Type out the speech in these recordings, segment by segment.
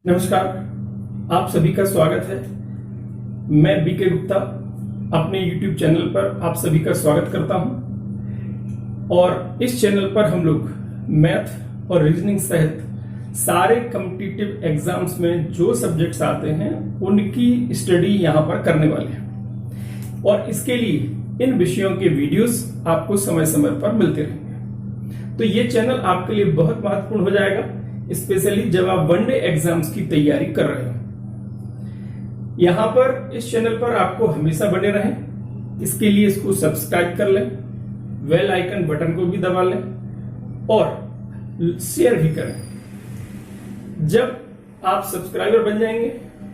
नमस्कार, आप सभी का स्वागत है। मैं बीके गुप्ता अपने YouTube चैनल पर आप सभी का स्वागत करता हूं और इस चैनल पर हम लोग मैथ और रीजनिंग सहित सारे कॉम्पिटिटिव एग्जाम्स में जो सब्जेक्ट्स आते हैं उनकी स्टडी यहां पर करने वाले हैं और इसके लिए इन विषयों के वीडियोस आपको समय समय पर मिलते रहेंगे। तो ये चैनल आपके लिए बहुत महत्वपूर्ण हो जाएगा, स्पेशली जब आप वनडे एग्जाम्स की तैयारी कर रहे हो। यहां पर इस चैनल पर आपको हमेशा बने रहें, इसके लिए इसको सब्सक्राइब कर लें, बेल आइकन बटन को भी दबा लें और शेयर भी करें। जब आप सब्सक्राइबर बन जाएंगे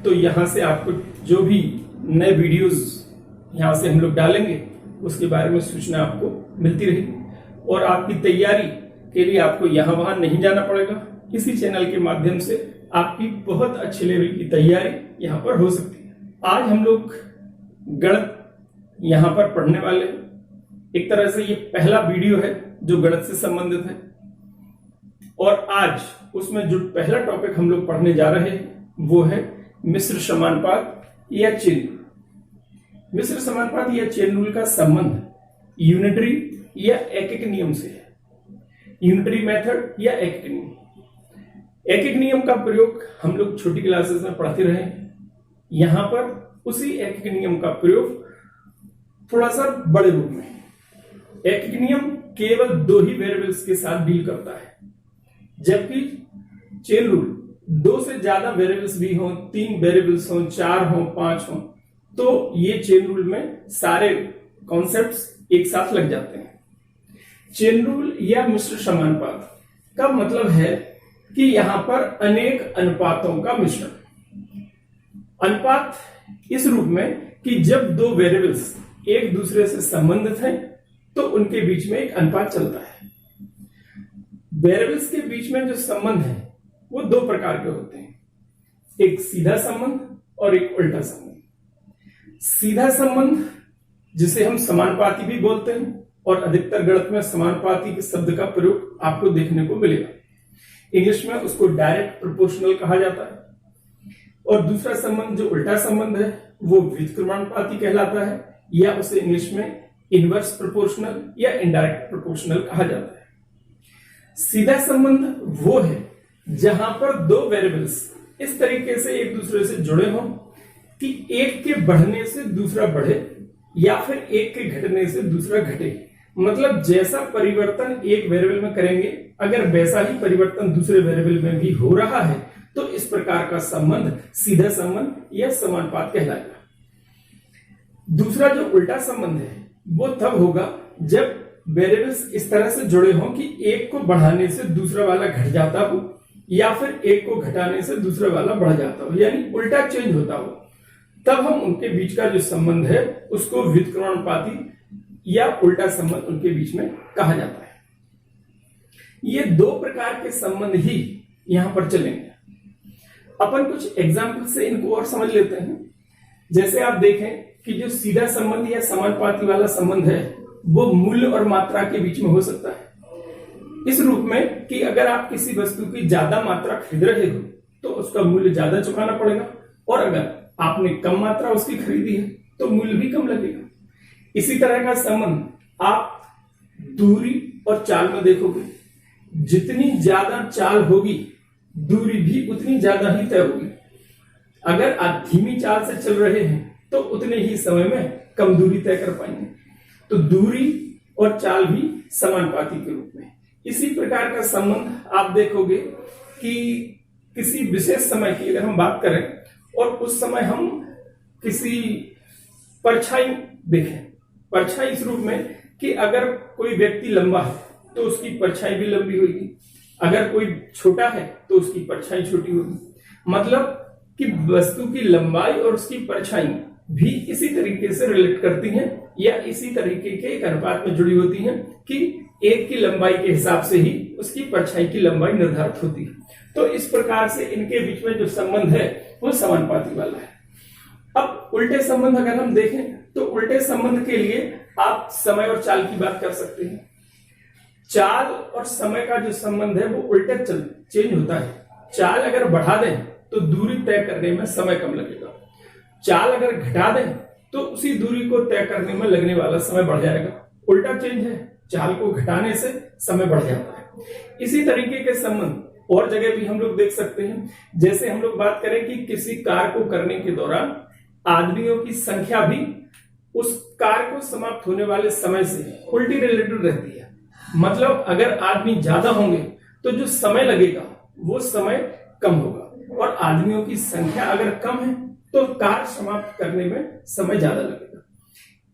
तो यहां से आपको जो भी नए वीडियोस यहां से हम लोग डालेंगे उसके बारे में सूचना आपको मिलती रहेगी और आपकी तैयारी के लिए आपको यहां वहां नहीं जाना पड़ेगा। इसी चैनल के माध्यम से आपकी बहुत अच्छे लेवल की तैयारी यहां पर हो सकती है। आज हम लोग गणित यहां पर पढ़ने वाले हैं। एक तरह से ये पहला वीडियो है जो गणित से संबंधित है और आज उसमें जो पहला टॉपिक हम लोग पढ़ने जा रहे हैं वो है मिश्र समानुपात या चेन रूल। मिश्र समानुपात या चेन रूल का संबंध यूनिटरी या एकक नियम से है। यूनिटरी मेथड या एकक नियम। एकक नियम का प्रयोग हम लोग छोटी क्लासेस में पढ़ते रहे हैं। यहां पर उसी एकक नियम का प्रयोग थोड़ा सा बड़े रूप में है। एकक नियम केवल दो ही वेरिएबल्स के साथ डील करता है, जबकि चेन रूल दो से ज्यादा वेरिएबल्स भी हों, 3 वेरिएबल्स हों, 4 हों, 5 हों, तो ये चेन रूल में सारे कॉन्सेप्ट्स एक साथ लग जाते हैं। चेन रूल या मिश्र समानुपात का मतलब है कि यहां पर अनेक अनुपातों का मिश्रण। अनुपात इस रूप में कि जब दो वेरिएबल्स एक दूसरे से संबंधित हैं तो उनके बीच में एक अनुपात चलता है। वेरिएबल्स के बीच में जो संबंध है वो दो प्रकार के होते हैं, एक सीधा संबंध और एक उल्टा संबंध। सीधा संबंध जिसे हम समानुपाती भी बोलते हैं और अधिकतर गणित में समानुपाती के शब्द का प्रयोग आपको देखने को मिलेगा। इंग्लिश में उसको डायरेक्ट प्रोपोर्शनल कहा जाता है। और दूसरा संबंध जो उल्टा संबंध है वो व्युत्क्रमानुपाती कहलाता है या उसे इंग्लिश में इनवर्स प्रोपोर्शनल या इनडायरेक्ट प्रोपोर्शनल कहा जाता है। सीधा संबंध वो है जहां पर दो वेरिएबल्स इस तरीके से एक दूसरे से जुड़े हों कि एक के बढ़ने से दूसरा बढ़े या फिर एक के घटने से दूसरा घटे। मतलब जैसा परिवर्तन एक वेरिएबल में करेंगे अगर वैसा ही परिवर्तन दूसरे वेरिएबल में भी हो रहा है तो इस प्रकार का संबंध सीधा संबंध या समानुपात कहलाएगा। दूसरा जो उल्टा संबंध है वो तब होगा जब वेरिएबल्स इस तरह से जुड़े हों कि एक को बढ़ाने से दूसरा वाला घट जाता हो या फिर एक को घटाने से दूसरा वाला बढ़ जाता हो, यानी उल्टा चेंज होता हो। तब हम उनके बीच का जो संबंध है उसको व्युत्क्रमानुपाती या उल्टा संबंध उनके बीच में कहा जाता है। ये दो प्रकार के संबंध ही यहां पर चलेंगे। अपन कुछ एग्जाम्पल से इनको और समझ लेते हैं। जैसे आप देखें कि जो सीधा संबंध या समानुपाती वाला संबंध है वो मूल्य और मात्रा के बीच में हो सकता है, इस रूप में कि अगर आप किसी वस्तु की ज्यादा मात्रा खरीद रहे हो तो उसका मूल्य ज्यादा चुकाना पड़ेगा और अगर आपने कम मात्रा उसकी खरीदी है तो मूल्य भी कम लगेगा। इसी तरह का संबंध आप दूरी और चाल में देखोगे। जितनी ज्यादा चाल होगी दूरी भी उतनी ज्यादा ही तय होगी। अगर आप धीमी चाल से चल रहे हैं तो उतने ही समय में कम दूरी तय कर पाएंगे। तो दूरी और चाल भी समानुपाती के रूप में। इसी प्रकार का संबंध आप देखोगे कि किसी विशेष समय की अगर हम बात करें और उस समय हम किसी परछाई देखें। परछाई इस रूप में कि अगर कोई व्यक्ति लंबा है तो उसकी परछाई भी लंबी होगी, अगर कोई छोटा है तो उसकी परछाई छोटी होगी। मतलब कि वस्तु की लंबाई और उसकी परछाई भी इसी तरीके से रिलेट करती हैं या इसी तरीके के एक अनुपात में जुड़ी होती हैं कि एक की लंबाई के हिसाब से ही उसकी परछाई की लंबाई निर्धारित होती है। तो इस प्रकार से इनके बीच में जो संबंध है वो समानुपाती वाला है। अब उल्टे संबंध अगर हम देखें तो उल्टे संबंध के लिए आप समय और चाल की बात कर सकते हैं। चाल और समय का जो संबंध है वो उल्टा चेंज होता है। चाल अगर बढ़ा दें तो दूरी तय करने में समय कम लगेगा। चाल अगर घटा दें तो उसी दूरी को तय करने में लगने वाला समय बढ़ जाएगा। उल्टा चेंज है, चाल को घटाने से समय बढ़ जाता है। इसी तरीके के संबंध और जगह भी हम लोग देख सकते हैं। जैसे हम लोग बात करें कि किसी कार्य को करने के दौरान आदमियों की संख्या भी उस कार्य को समाप्त होने वाले समय से उल्टी रिलेटेड रहती है। मतलब अगर आदमी ज्यादा होंगे तो जो समय लगेगा वो समय कम होगा, और आदमियों की संख्या अगर कम है तो कार्य समाप्त करने में समय ज्यादा लगेगा।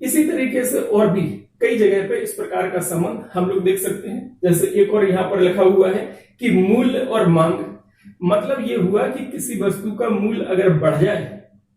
इसी तरीके से और भी कई जगह पे इस प्रकार का संबंध हम लोग देख सकते हैं। जैसे एक और यहाँ पर लिखा हुआ है कि मूल्य और मांग, मतलब ये हुआ कि किसी वस्तु का मूल्य अगर बढ़ जाए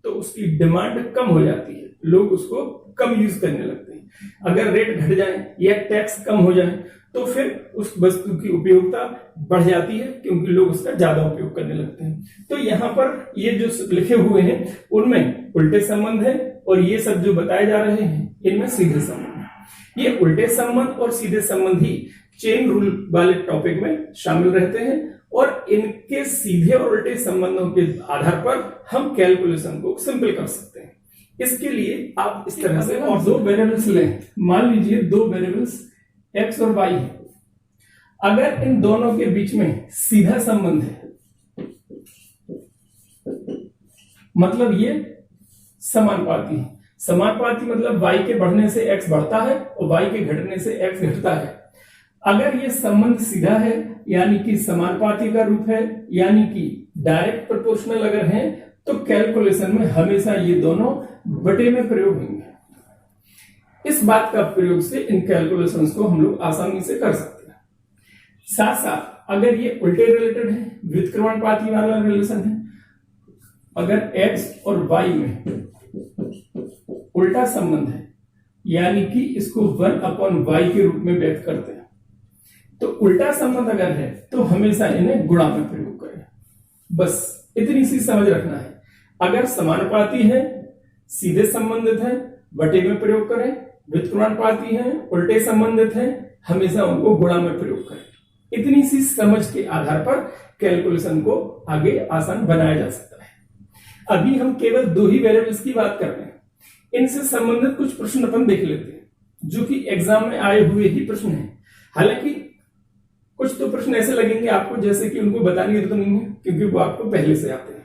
तो उसकी डिमांड कम हो जाती है, लोग उसको कम यूज करने लगते हैं। अगर रेट घट जाए या टैक्स कम हो जाए तो फिर उस वस्तु की उपयोगिता बढ़ जाती है, क्योंकि लोग उसका ज्यादा उपयोग करने लगते हैं। तो यहाँ पर ये जो लिखे हुए हैं उनमें उल्टे संबंध है, और ये सब जो बताए जा रहे हैं इनमें सीधे संबंध है। ये उल्टे संबंध और सीधे संबंध ही चेन रूल वाले टॉपिक में शामिल रहते हैं, और इनके सीधे और उल्टे संबंधों के आधार पर हम कैलकुलेशन को सिंपल कर सकते हैं। इसके लिए आप इस तरह से और दो वेरिएबल्स लें। मान लीजिए दो वेरिएबल्स x और y है। अगर इन दोनों के बीच में सीधा संबंध है, मतलब ये समानुपाती है। समानुपाती मतलब y के बढ़ने से x बढ़ता है और y के घटने से x घटता है। अगर ये संबंध सीधा है, यानी कि समानुपाती का रूप है, यानी कि डायरेक्ट प्रोपोर्शनल अगर है, तो कैलकुलेशन में हमेशा ये दोनों बटे में प्रयोग होंगे। इस बात का प्रयोग से इन कैलकुलेशंस को हम लोग आसानी से कर सकते हैं। साथ साथ अगर ये उल्टे रिलेटेड है, व्युत्क्रमणपाती वाला रिलेशन है, अगर x और y में उल्टा संबंध है, यानी कि इसको 1/y के रूप में व्यक्त करते हैं, तो उल्टा संबंध अगर है तो हमेशा इन्हें गुणा में प्रयोग करें। बस इतनी सी समझ रखना है। अगर समानुपाती है, सीधे संबंधित है, बटे में प्रयोग करें। व्युत्क्रमणपाती है, उल्टे संबंधित है, हमेशा उनको गुणा में प्रयोग करें। इतनी सी समझ के आधार पर कैलकुलेशन को आगे आसान बनाया जा सकता है। अभी हम केवल दो ही वेरिएबल्स की बात कर रहे हैं। इनसे संबंधित कुछ प्रश्न अपन देख लेते हैं, जो कि एग्जाम में आए हुए ही प्रश्न हैं। हालांकि कुछ तो प्रश्न ऐसे लगेंगे आपको जैसे कि उनको बताने की जरूरत नहीं है, क्योंकि वो आपको पहले से आते हैं,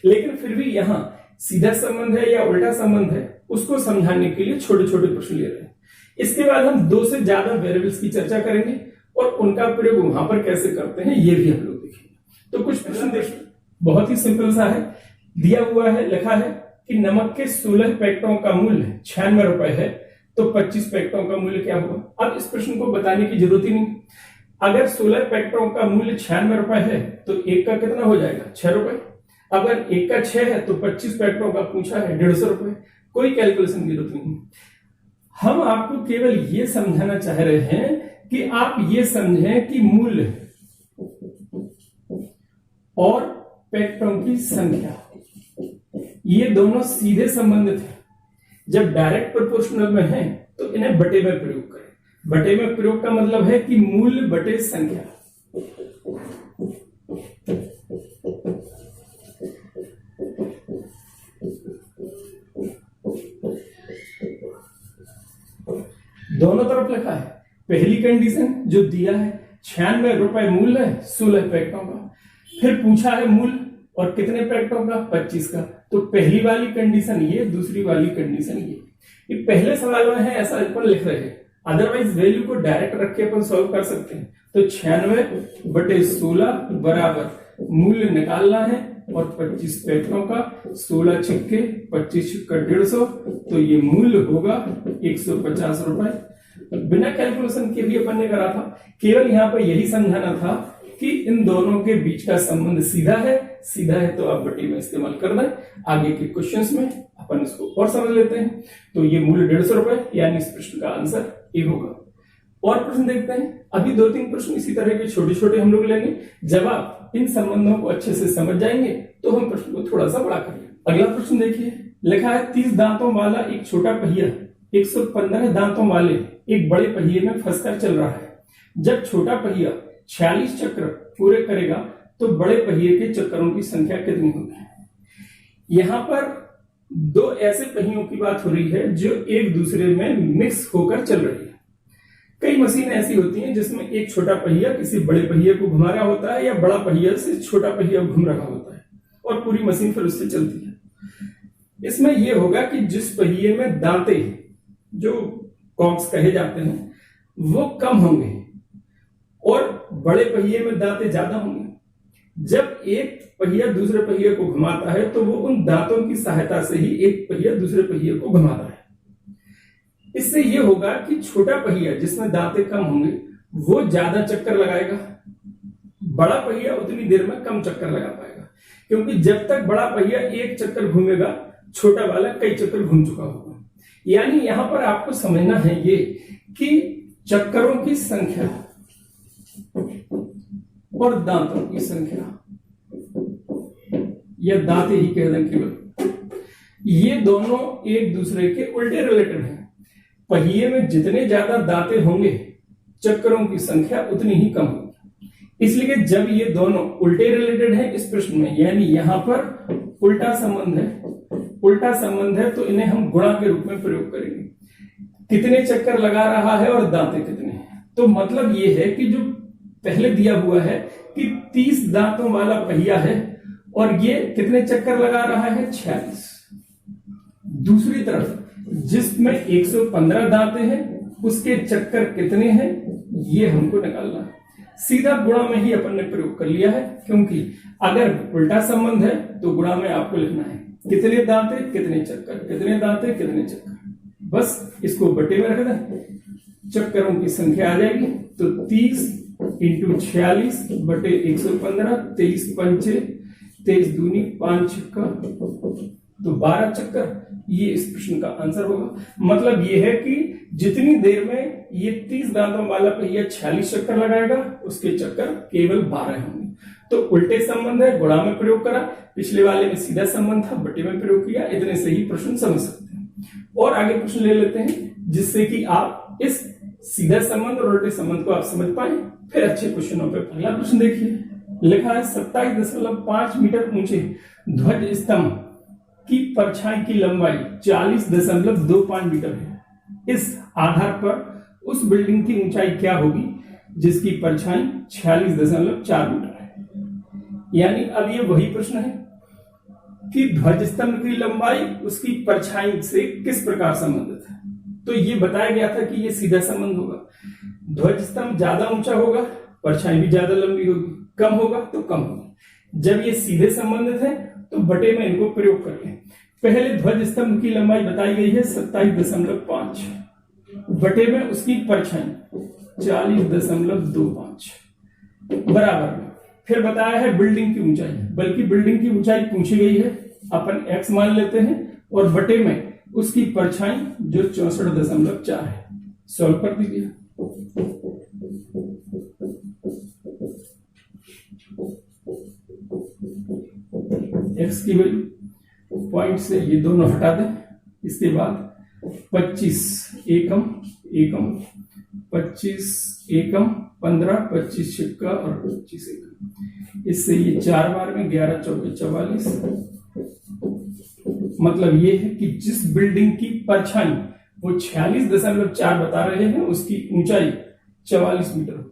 लेकिन फिर भी यहाँ सीधा संबंध है या उल्टा संबंध है उसको समझाने के लिए छोटे छोटे प्रश्न ले रहे हैं। इसके बाद हम दो से ज्यादा वेरिएबल्स की चर्चा करेंगे और उनका प्रयोग वहां पर कैसे करते हैं ये भी हम लोग देखेंगे। तो कुछ प्रश्न देखिए, बहुत ही सिंपल सा है। दिया हुआ है, लिखा है कि नमक के 16 पैकेटों का मूल्य 96 रुपए है, तो 25 पैकेटों का मूल्य क्या हुआ। अब इस प्रश्न को बताने की जरूरत ही नहीं। अगर 16 पैकेटों का मूल्य 96 रुपए है तो एक का कितना हो जाएगा, 6 रुपए। अगर एक का 6 है तो 25 पैकेटों का पूछा है 150 रुपए। कोई कैलकुलेशन की जरूरत नहीं। हम आपको केवल ये समझाना चाह रहे हैं कि आप ये समझें कि मूल्य और पैकेटों की संख्या ये दोनों सीधे संबंधित हैं। जब डायरेक्ट प्रोपोर्शनल में है तो इन्हें बटे में प्रयोग करें। बटे में प्रयोग का मतलब है कि मूल्य बटे संख्या। दोनों तरफ लिखा है। पहली कंडीशन जो दिया है 96 रुपए मूल्य है 16 पैकेटों का, फिर पूछा है मूल्य और कितने पैकेटों का, 25 का। तो पहली वाली कंडीशन ये, दूसरी वाली कंडीशन ये पहले सवाल में है ऐसा अपन लिख रहे हैं। अदरवाइज वैल्यू को डायरेक्ट रख के अपन सॉल्व कर सकते हैं। तो 96 बटे 16 बराबर मूल्य निकालना है और 25 पैकेटों का 16 छिक्के 25 छिक्का 150, तो ये मूल्य होगा 150 रुपए। बिना कैलकुलेशन के भी अपन ने करा था। केवल यहाँ पर यही समझाना था कि इन दोनों के बीच का संबंध सीधा है। सीधा है तो आप बटे में इस्तेमाल कर दें। आगे के क्वेश्चंस में अपन इसको और समझ लेते हैं। तो ये मूल्य 150 रुपए, यानी इस प्रश्न का आंसर ए होगा। और प्रश्न देखते हैं। अभी 2-3 प्रश्न इसी तरह के छोटे छोटे हम लोग लेंगे। जब आप इन संबंधों को अच्छे से समझ जाएंगे तो हम प्रश्न को थोड़ा सा बड़ा करेंगे। अगला प्रश्न देखिए, लिखा है 30 दांतों वाला एक छोटा पहिया 115 दांतों वाले एक बड़े पहिए में फंसकर चल रहा है। जब छोटा पहिया 46 चक्र पूरे करेगा तो बड़े पहिए के चक्करों की संख्या कितनी होगी। यहां पर दो ऐसे पहियों की बात हो रही है जो एक दूसरे में मिक्स होकर चल रही है। कई मशीन ऐसी होती हैं जिसमें एक छोटा पहिया किसी बड़े पहिए को घुमा रहा होता है या बड़ा पहिया से छोटा पहिया घूम रहा होता है और पूरी मशीन फिर उससे चलती है। इसमें यह होगा कि जिस पहिए में दांते जो कॉक्स कहे जाते हैं वो कम होंगे और बड़े पहिए में दांते ज्यादा होंगे। जब एक पहिया दूसरे पहिए को घुमाता है तो वो उन दांतों की सहायता से ही एक पहिया दूसरे पहिए को घुमाता है। इससे यह होगा कि छोटा पहिया जिसमें दांते कम होंगे वो ज्यादा चक्कर लगाएगा, बड़ा पहिया उतनी देर में कम चक्कर लगा पाएगा, क्योंकि जब तक बड़ा पहिया एक चक्कर घूमेगा छोटा वाला कई चक्कर घूम चुका होगा। यानी यहां पर आपको समझना है ये कि चक्करों की संख्या और दांतों की संख्या या दांते ही कह दें केवल, ये दोनों एक दूसरे के उल्टे रिलेटेड हैं। पहिए में जितने ज्यादा दांते होंगे चक्करों की संख्या उतनी ही कम होगी। इसलिए जब ये दोनों उल्टे रिलेटेड हैं इस प्रश्न में, यानी यहां पर उल्टा संबंध है तो इन्हें हम गुणा के रूप में प्रयोग करेंगे। कितने चक्कर लगा रहा है और दांते कितने हैं, तो मतलब ये है कि जो पहले दिया हुआ है कि 30 दांतों वाला पहिया है और ये कितने चक्कर लगा रहा है, 46। दूसरी तरफ जिसमें 115 दांते हैं उसके चक्कर कितने हैं ये हमको निकालना है। सीधा गुणा में ही अपन ने प्रयोग कर लिया है, क्योंकि अगर उल्टा संबंध है तो गुणा में आपको लिखना है कितने दांते कितने चक्कर, कितने दांते कितने चक्कर। बस इसको बटे में रख दें, चक्करों की संख्या आ जाएगी तो 30 इंटू 46 बटे 115, 23 पंचे 23 दूनी 5 छक्का तो 12 चक्कर। ये इस प्रश्न का आंसर होगा। मतलब ये है कि जितनी देर में ये 30 दांतों वाला पहिया 46 चक्कर लगाएगा उसके चक्कर केवल 12 होंगे। तो उल्टे संबंध है, गुणा में प्रयोग करा, पिछले वाले में सीधा संबंध था, बटे में प्रयोग किया। इतने से ही प्रश्न समझ सकते हैं। और आगे प्रश्न ले लेते हैं जिससे कि आप इस सीधा संबंध और उल्टे संबंध को आप समझ पाए, फिर अच्छे क्वेश्चनों पे। पहला प्रश्न देखिए, लिखा है 27.5 मीटर ऊंचे ध्वज स्तंभ की परछाई की लंबाई 40.25 मीटर है। इस आधार पर उस बिल्डिंग की ऊंचाई क्या होगी जिसकी परछाई 46.4 मीटर है। यानी अब ये वही प्रश्न है कि ध्वज स्तंभ की लंबाई उसकी परछाई से किस प्रकार संबंधित है। तो ये बताया गया था कि ये सीधा संबंध होगा। ध्वज स्तंभ ज्यादा ऊंचा होगा, परछाई भी ज्यादा लंबी होगी, कम होगा तो कम होगी। जब ये सीधे संबंधित है तो बटे में इनको प्रयोग कर लें। पहले ध्वज स्तंभ की लंबाई बताई गई है 27.5, बटे में उसकी परछाई 40.25 बराबर में। फिर बताया है बिल्डिंग की ऊंचाई, बल्कि बिल्डिंग की ऊंचाई पूछी गई है, अपन x मान लेते हैं और बटे में उसकी परछाई जो 64.4 है। सॉल्व कर दीजिए। x की वैल्यू पॉइंट से ये दोनों हटा दें। इसके बाद 25 एकम 25 एकम 15 25 छिक्का और 25 एकम। इससे ये 4 बार में 11 चौके 44। मतलब ये है कि जिस बिल्डिंग की परछाई वो 46.4 बता रहे हैं उसकी ऊंचाई 44 मीटर।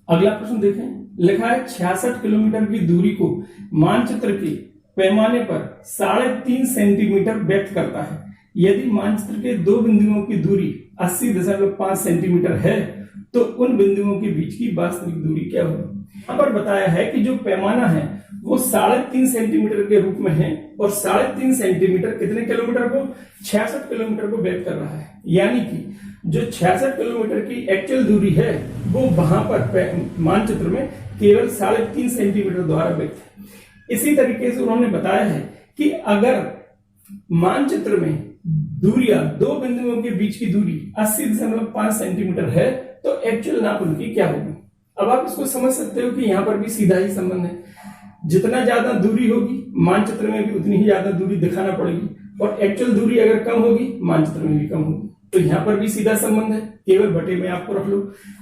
अगला प्रश्न देखें, लिखा है 66 किलोमीटर की दूरी को मानचित्र के पैमाने पर 3.5 सेंटीमीटर व्यक्त करता है। यदि मानचित्र के दो बिंदुओं की दूरी 80.5 सेंटीमीटर है तो उन बिंदुओं के बीच की वास्तविक दूरी क्या होगी। यहाँ पर बताया है कि जो पैमाना है वो 3.5 सेंटीमीटर के रूप में है और 3.5 सेंटीमीटर कितने किलोमीटर को, 66 किलोमीटर को व्यक्त कर रहा है। यानी कि जो 66 किलोमीटर की एक्चुअल दूरी है वो वहां पर मानचित्र में केवल 3.5 सेंटीमीटर द्वारा व्यक्त है। इसी तरीके से उन्होंने बताया है कि अगर मानचित्र में दूरियां दो बिंदुओं के बीच की दूरी 80.5 सेंटीमीटर है तो एक्चुअल नाप उनकी क्या होगी। अब आप इसको समझ सकते हो कि यहां पर भी सीधा ही संबंध है। जितना ज्यादा दूरी होगी मानचित्र में भी उतनी ही ज्यादा दूरी दिखाना पड़ेगी और एक्चुअल दूरी अगर कम होगी मानचित्र में भी कम होगी। तो यहां पर भी सीधा संबंध है, केवल बटे में आपको रख लो।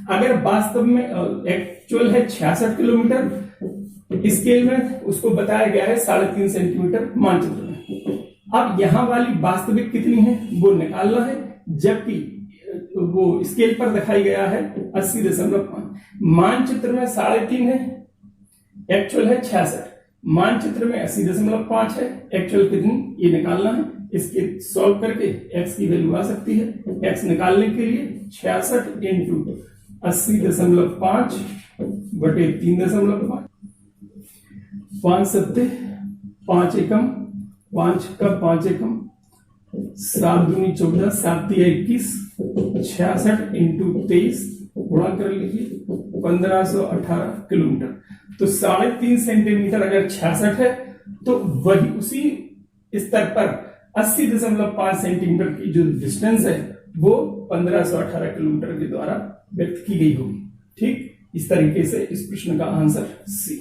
अगर वास्तव में एक्चुअल है 66 किलोमीटर स्केल में उसको बताया गया है 3.5 सेंटीमीटर मानचित्र में। अब यहां वाली वास्तविक कितनी है वो निकालना है, जबकि वो स्केल पर दिखाई गया है 80.5। मानचित्र में 3.5 है, एक्चुअल है 66। मानचित्र में 80.5 है, एक्चुअल कितनी ये निकालना है। इसके सॉल्व करके x की वैल्यू आ सकती है। x निकालने के लिए 66 इंटू 80.5 बटे 3.5, 5 सत्ते 5 एकम, 5 का 5 एकम, 7 दूनी 14, 7 तिया 21, 66 इंटू 23 गुणा कर लीजिए 1518 किलोमीटर। तो 3.5 सेंटीमीटर अगर 66 है तो वही उसी स्तर पर 80.5 सेंटीमीटर की जो डिस्टेंस है वो 1518 किलोमीटर के द्वारा व्यक्त की गई होगी। ठीक, इस तरीके से इस प्रश्न का आंसर सी।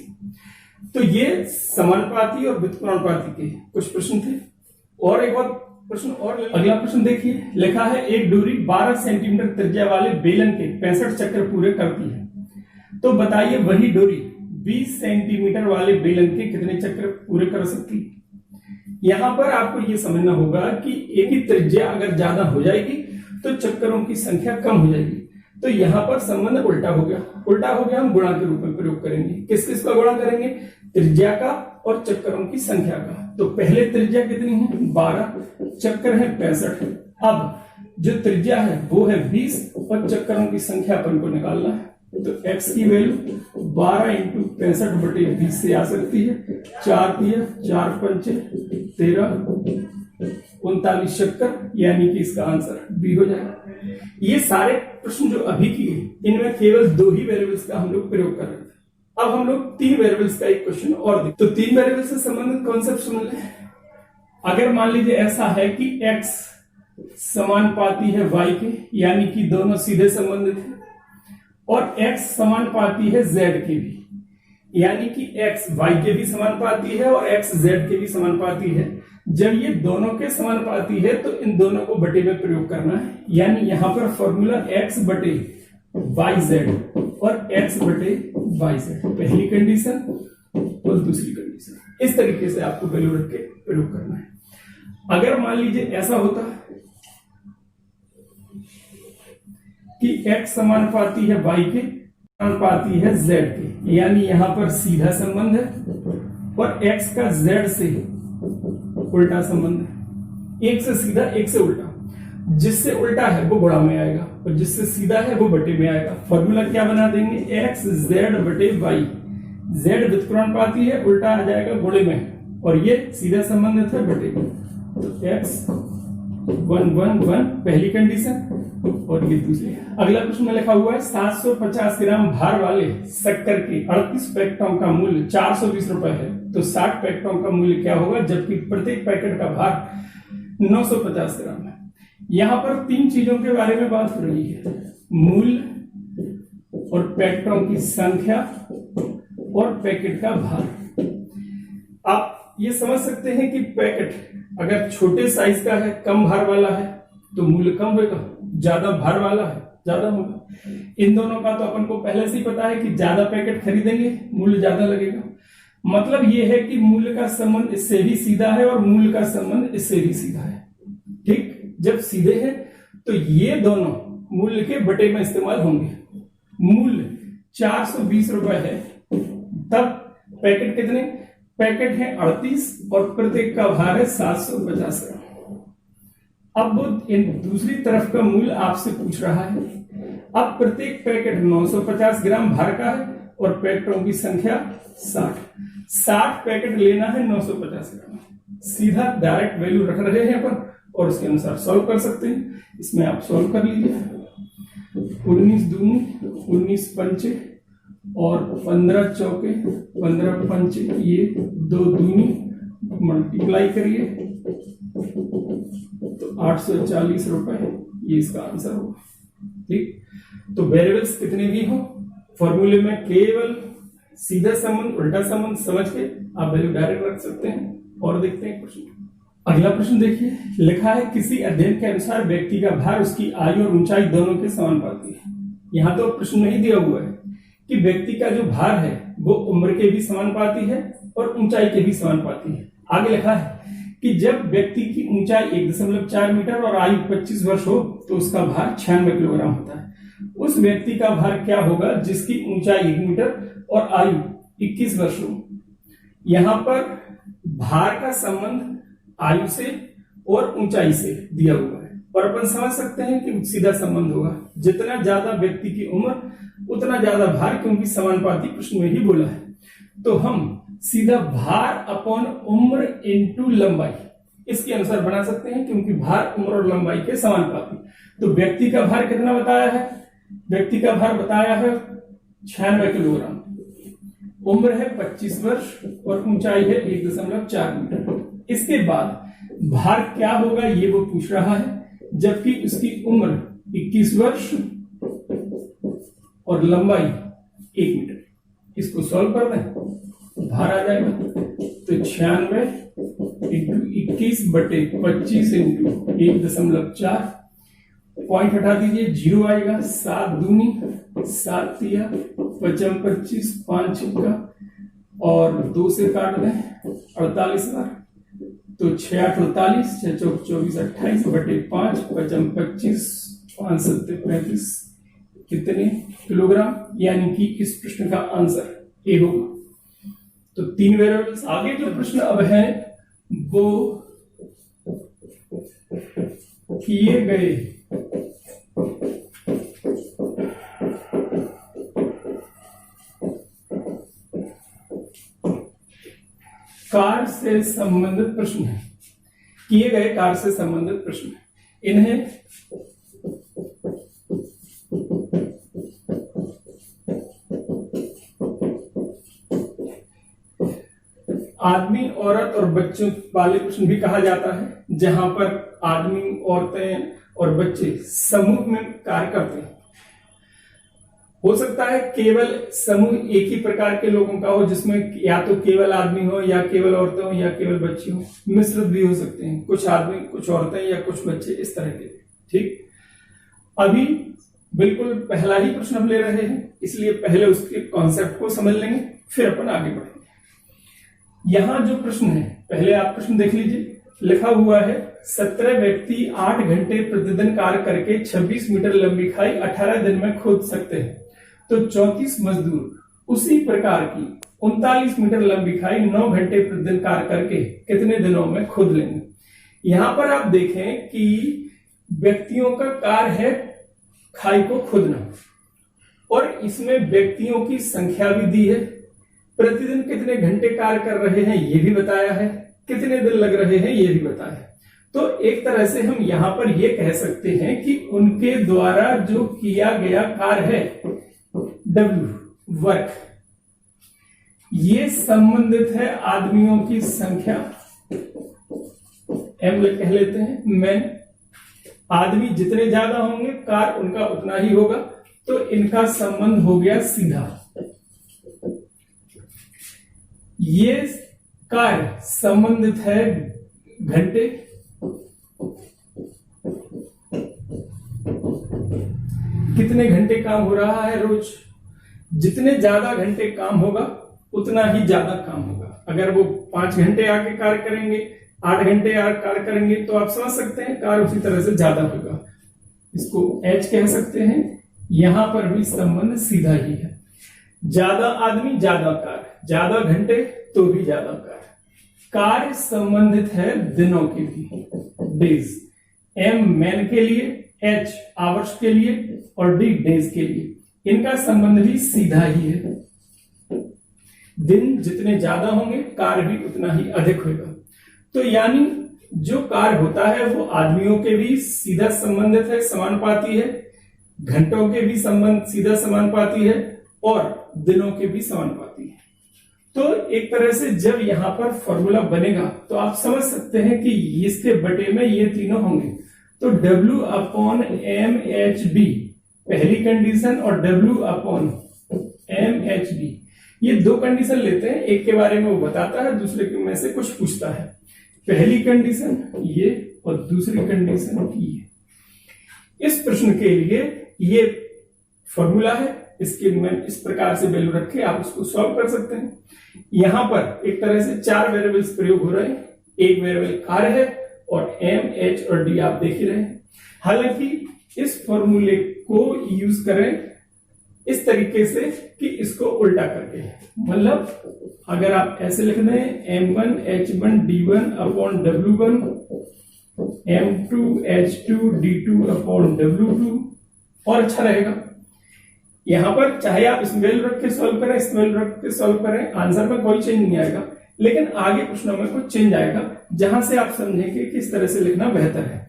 तो ये समानुपाती और व्युत्क्रमानुपाती के कुछ प्रश्न थे। और एक और प्रश्न और अगला प्रश्न देखिए, लिखा है एक डोरी 12 सेंटीमीटर त्रिज्या वाले बेलन के 65 चक्र पूरे करती है। तो बताइए वही डोरी 20 सेंटीमीटर वाले बेलन के कितने चक्र पूरे कर सकती है। यहां पर आपको यह समझना होगा कि एक ही त्रिज्या अगर ज्यादा हो जाएगी तो चक्करों की संख्या कम हो जाएगी। तो यहां पर संबंध उल्टा हो गया। उल्टा हो गया, हम गुणा के रूप में प्रयोग करेंगे। किस किस का गुणा करेंगे, त्रिज्या का और चक्करों की संख्या का। तो पहले त्रिज्या कितनी है 12, चक्कर है 65। अब जो त्रिज्या है वो है 20 और चक्करों की संख्या अपन को निकालना है। तो x की वैल्यू 12 इंटू 65 बटे 20 से आ सकती है। 4 तिया 4 पंचे 13, 39 चक्कर, यानी कि इसका आंसर बी हो जाएगा। ये सारे प्रश्न जो अभी किए इनमें केवल 2 ही वेरिएबल्स का हम लोग प्रयोग कर रहे थे। अब हम लोग 3 वेरिएबल्स का एक क्वेश्चन और देखते। तो 3 वेरिएबल से संबंधित कॉन्सेप्ट समझ लें। अगर मान लीजिए ऐसा है कि x समानुपाती है y के, यानी कि दोनों सीधे संबंधित है, और x समानुपाती है z के भी, यानी कि x y के भी समानुपाती है और x z के भी समानुपाती है। जब ये दोनों के समानुपाती है तो इन दोनों को बटे में प्रयोग करना है, यानी यहां पर फॉर्मूला x बटे yz और x बटे yz, पहली कंडीशन और दूसरी कंडीशन। इस तरीके से आपको वैल्यू रख के प्रयोग करना है। अगर मान लीजिए ऐसा होता कि x समानुपाती है y के, समानुपाती है z के, यानी यहां पर सीधा संबंध है और x का z से उल्टा संबंध है। एक से सीधा एक से उल्टा, जिससे उल्टा है वो गुणा में आएगा और जिससे सीधा है वो बटे में आएगा। फॉर्मूला क्या बना देंगे, x z बटे y। z व्युत्क्रमानुपाती है, उल्टा आ जाएगा गुणे में, और ये सीधा संबंधित है बटे में। तो x 1 1 1 पहली कंडीशन और ये दूसरी। अगला प्रश्न में लिखा हुआ है 750 ग्राम भार वाले शक्कर के 38 पैकेटों का मूल्य 420 रुपए है। तो 60 पैकेटों का मूल्य क्या होगा, जबकि प्रत्येक पैकेट का भार 950 ग्राम है। यहां पर 3 चीजों के बारे में बात हो रही है, मूल्य और पैकेटों की संख्या और पैकेट का भार। आप ये समझ सकते हैं कि पैकेट अगर छोटे साइज का है, कम भार वाला है, तो मूल्य कम होगा, ज्यादा भार वाला है ज्यादा होगा। इन दोनों का तो अपन को पहले से ही पता है कि ज्यादा पैकेट खरीदेंगे मूल्य ज्यादा लगेगा। मतलब ये है कि मूल्य का संबंध इससे भी सीधा है और मूल्य का संबंध इससे भी सीधा है। ठीक, जब सीधे हैं तो ये दोनों मूल्य के बटे में इस्तेमाल होंगे। मूल्य 420 रुपए है, तब पैकेट कितने, पैकेट है 38 और प्रत्येक का भार है 750 ग्राम। अब वो इन दूसरी तरफ का मूल्य आपसे पूछ रहा है। अब प्रत्येक पैकेट 950 ग्राम भार का है और पैकेटों की संख्या 60 पैकेट लेना है 950 ग्राम। सीधा डायरेक्ट वैल्यू रख रहे हैं अपन और उसके अनुसार सॉल्व कर सकते हैं। इसमें आप सॉल्व कर लीजिए। 19 दूनी 19 पंचे और 15 चौके 15 पंचे, ये 2 दूनी मल्टीप्लाई करिए तो 840 रुपए, ये इसका आंसर होगा। ठीक, तो वेरिएबल्स कितने भी हो, फॉर्मूले में केवल सीधा संबंध उल्टा संबंध समझ के आप वैल्यू डायरेक्ट रख सकते हैं। और देखते हैं क्वेश्चन। अगला प्रश्न देखिए, लिखा है किसी अध्ययन के अनुसार व्यक्ति का भार उसकी आयु और ऊंचाई दोनों के समानुपाती है। यहां तो प्रश्न नहीं दिया हुआ है कि व्यक्ति का जो भार है वो उम्र के भी समानुपाती है और ऊंचाई के भी समानुपाती है। आगे लिखा है कि जब व्यक्ति की ऊंचाई 1.4 मीटर और आयु 25 वर्ष हो तो उसका भार 96 किलोग्राम होता है। उस व्यक्ति का भार क्या होगा जिसकी ऊंचाई 1 मीटर और आयु 21 वर्ष हो। यहां पर भार का संबंध आयु से और ऊंचाई से दिया हुआ है और अपन समझ सकते हैं कि सीधा संबंध होगा, जितना ज्यादा व्यक्ति की उम्र उतना ज्यादा भार, क्योंकि समानुपाती प्रश्न में ही बोला है। तो हम सीधा भार अपॉन उम्र इनटू लंबाई इसके अनुसार बना सकते हैं, क्योंकि भार उम्र और लंबाई के समानुपाती। तो व्यक्ति का भार कितना बताया है? व्यक्ति का भार बताया है 96 किलोग्राम, उम्र है 25 वर्ष और ऊंचाई है 1.4 मीटर। इसके बाद भार क्या होगा ये वो पूछ रहा है, जबकि उसकी उम्र 21 वर्ष और लंबाई 1 मीटर। इसको सॉल्व कर दें, भार आ जाएगा तो 96 इंटू 21/25 इंटू 1.4, पॉइंट हटा दीजिए, 0 आएगा, 7 दूनी 7 तिया 25, 5 छिक्का और 2 से काट दें 48 बार, तो 6 8 48, 6 चौक 24, 28/5, 25, 5 7 35 कितने किलोग्राम, यानी कि इस प्रश्न का आंसर ए होगा। तो 3 वेरिएबल्स। आगे जो प्रश्न अब है वो किए गए कार से संबंधित प्रश्न है। किए गए कार से संबंधित प्रश्न है। इन्हें आदमी, औरत और बच्चों वाले प्रश्न भी कहा जाता है, जहां पर आदमी, औरतें और बच्चे समूह में कार्य करते हैं। हो सकता है केवल समूह एक ही प्रकार के लोगों का हो, जिसमें या तो केवल आदमी हो या केवल औरतें हो या केवल बच्चे हो, मिश्रित भी हो सकते हैं, कुछ आदमी कुछ औरतें या कुछ बच्चे, इस तरह के। ठीक, अभी बिल्कुल पहला ही प्रश्न हम ले रहे हैं, इसलिए पहले उसके कॉन्सेप्ट को समझ लेंगे, फिर अपन आगे बढ़ेंगे। यहां जो प्रश्न है, पहले आप प्रश्न देख लीजिए। लिखा हुआ है 17 व्यक्ति 8 घंटे प्रतिदिन कार्य करके 26 मीटर लंबी खाई 18 दिन में खोद सकते हैं, तो 34 मजदूर उसी प्रकार की 39 मीटर लंबी खाई 9 घंटे प्रतिदिन कार्य करके कितने दिनों में खोद लेंगे। यहां पर आप देखें कि व्यक्तियों का कार्य है खाई को खोदना, और इसमें व्यक्तियों की संख्या भी दी है, प्रतिदिन कितने घंटे कार्य कर रहे हैं ये भी बताया है, कितने दिन लग रहे हैं ये भी बताया है। तो एक तरह से हम यहां पर ये कह सकते हैं कि उनके द्वारा जो किया गया कार्य है W, वर्क, ये संबंधित है आदमियों की संख्या, M कह लेते हैं, मैन। आदमी जितने ज्यादा होंगे कार्य उनका उतना ही होगा, तो इनका संबंध हो गया सीधा। ये कार्य संबंधित है घंटे, कितने घंटे काम हो रहा है रोज, जितने ज्यादा घंटे काम होगा उतना ही ज्यादा काम होगा। अगर वो 5 घंटे आके कार्य करेंगे, 8 घंटे आके कार्य करेंगे, तो आप समझ सकते हैं कार्य उसी तरह से ज्यादा होगा। इसको H कह सकते हैं। यहां पर भी संबंध सीधा ही है, ज्यादा आदमी ज्यादा कार्य, ज्यादा घंटे तो भी ज्यादा कार्य। कार्य संबंधित है दिनों के लिए, डेज। M मैन के लिए, H आवर्स के लिए और D डेज के लिए। इनका संबंध भी सीधा ही है, दिन जितने ज्यादा होंगे कार्य भी उतना ही अधिक होगा। तो यानी जो कार्य होता है वो आदमियों के भी सीधा संबंधित है, समानुपाती है, घंटों के भी संबंध सीधा समानुपाती है और दिनों के भी समानुपाती है। तो एक तरह से जब यहां पर फॉर्मूला बनेगा तो आप समझ सकते हैं कि इसके बटे में ये तीनों होंगे। तो W upon M H D पहली कंडीशन और W upon M H D, ये 2 कंडीशन लेते हैं, एक के बारे में वो बताता है, दूसरे के में से कुछ पूछता है। पहली कंडीशन ये और दूसरी कंडीशन ये। इस प्रश्न के लिए ये फॉर्मूला है इसके में इस प्रकार से वैल्यू रख के आप उसको सॉल्व कर सकते हैं। यहां पर एक तरह से 4 वेरिएबल्स प्रयोग हो रहे हैं। एक वेरिएबल आर है और एम, एच और डी आप देख ही रहे हैं। हालांकि इस फॉर्मूले को यूज करें इस तरीके से कि इसको उल्टा करके, मतलब अगर आप ऐसे लिख दें M1 H1 D1 upon W1, M2 H2 D2 upon W2 और अच्छा रहेगा। यहां पर चाहे आप इस वैल्यू रख के सॉल्व करें, इस वैल्यू रख के सॉल्व करें, आंसर में कोई चेंज नहीं आएगा, लेकिन आगे प्रश्नों में कुछ चेंज आएगा जहां से आप समझेंगे कि इस तरह से लिखना बेहतर है।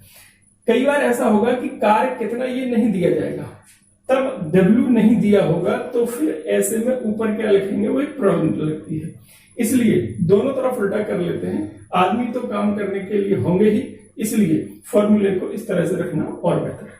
कई बार ऐसा होगा कि कार्य कितना ये नहीं दिया जाएगा, तब W नहीं दिया होगा, तो फिर ऐसे में ऊपर क्या लिखेंगे वो एक प्रॉब्लम लगती है। इसलिए दोनों तरफ उल्टा कर लेते हैं। आदमी तो काम करने के लिए होंगे ही, इसलिए फॉर्मूले को इस तरह से रखना और बेहतर है।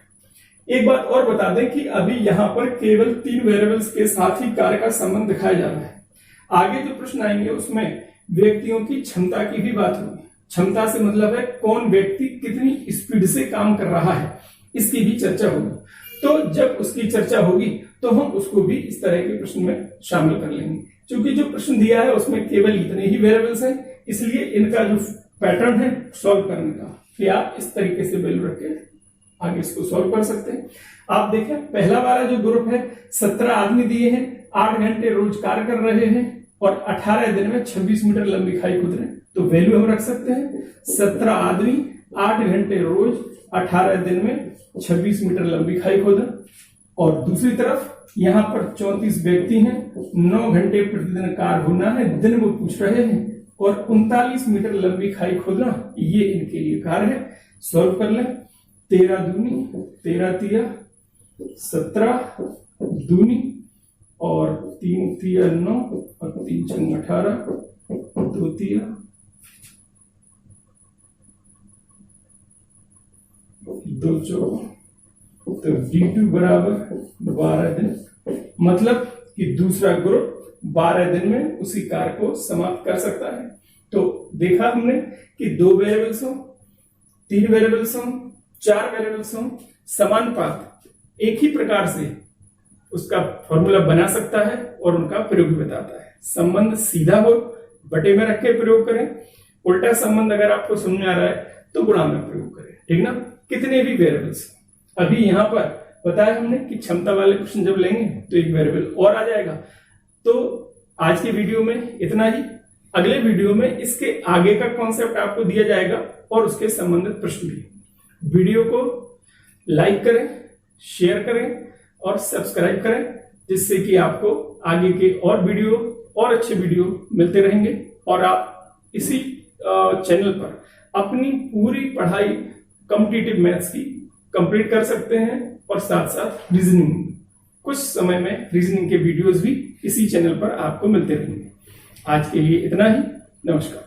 एक बात और बता दें कि अभी यहां पर केवल 3 वेरिएबल्स के साथ ही कार्य का संबंध दिखाया जा रहा है। आगे जो प्रश्न आएंगे उसमें व्यक्तियों की क्षमता की भी बात होगी। क्षमता से मतलब है कौन व्यक्ति कितनी स्पीड से काम कर रहा है, इसकी भी चर्चा होगी। तो जब उसकी चर्चा होगी तो हम उसको भी इस तरह के प्रश्न में शामिल कर लेंगे। क्योंकि जो प्रश्न दिया है उसमें केवल इतने ही वेरिएबल्स हैं, इसलिए इनका जो पैटर्न है सॉल्व करने का, कि आप इस तरीके से वैल्यू रख के आगे इसको सॉल्व कर सकते हैं। आप देखें पहला वाला जो ग्रुप है 17 आदमी दिए हैं, 8 घंटे रोज कार्य कर रहे हैं और 18 दिन में 26 मीटर लंबी खाई खुद रहे, तो वैल्यू हम रख सकते हैं 17 आदमी 8 घंटे रोज 18 दिन में 26 मीटर लंबी खाई खोदना। और दूसरी तरफ यहां पर 34 व्यक्ति हैं, 9 घंटे प्रतिदिन कार्य होना है, दिन वो पूछ रहे हैं, और 39 मीटर लंबी खाई खोदना ये इनके लिए कार्य है। सॉल्व कर लें। 13 दूनी 13 तिया 17 दूनी और 3 तिया 9 और 3 छंग 18, 2 तिया 2 चौक, तो D2 बराबर 12 दिन। मतलब कि दूसरा ग्रुप 12 दिन में उसी कार्य को समाप्त कर सकता है। तो देखा हमने कि 2 वेरिएबल्स हो, 3 वेरिएबल्स हो, 4 वेरिएबल्स हो, समानुपात एक ही प्रकार से उसका फॉर्मूला बना सकता है और उनका प्रयोग भी बताता है। संबंध सीधा हो बटे में रख के प्रयोग करें, उल्टा संबंध अगर आपको समझ में आ रहा है तो गुणा में प्रयोग करें, ठीक ना। कितने भी वेरिएबल्स, अभी यहां पर बताया हमने कि क्षमता वाले क्वेश्चन जब लेंगे तो एक वेरिएबल और आ जाएगा। तो आज की वीडियो में इतना ही। अगले वीडियो में इसके आगे का कॉन्सेप्ट आपको दिया जाएगा और उसके संबंधित प्रश्न भी। वीडियो को लाइक करें, शेयर करें और सब्सक्राइब करें, जिससे कि आपको आगे के और वीडियो और अच्छे वीडियो मिलते रहेंगे और आप इसी चैनल पर अपनी पूरी पढ़ाई कॉम्पिटिटिव मैथ्स की कंप्लीट कर सकते हैं और साथ साथ रीजनिंग, कुछ समय में रीजनिंग के वीडियोस भी इसी चैनल पर आपको मिलते रहेंगे। आज के लिए इतना ही। नमस्कार।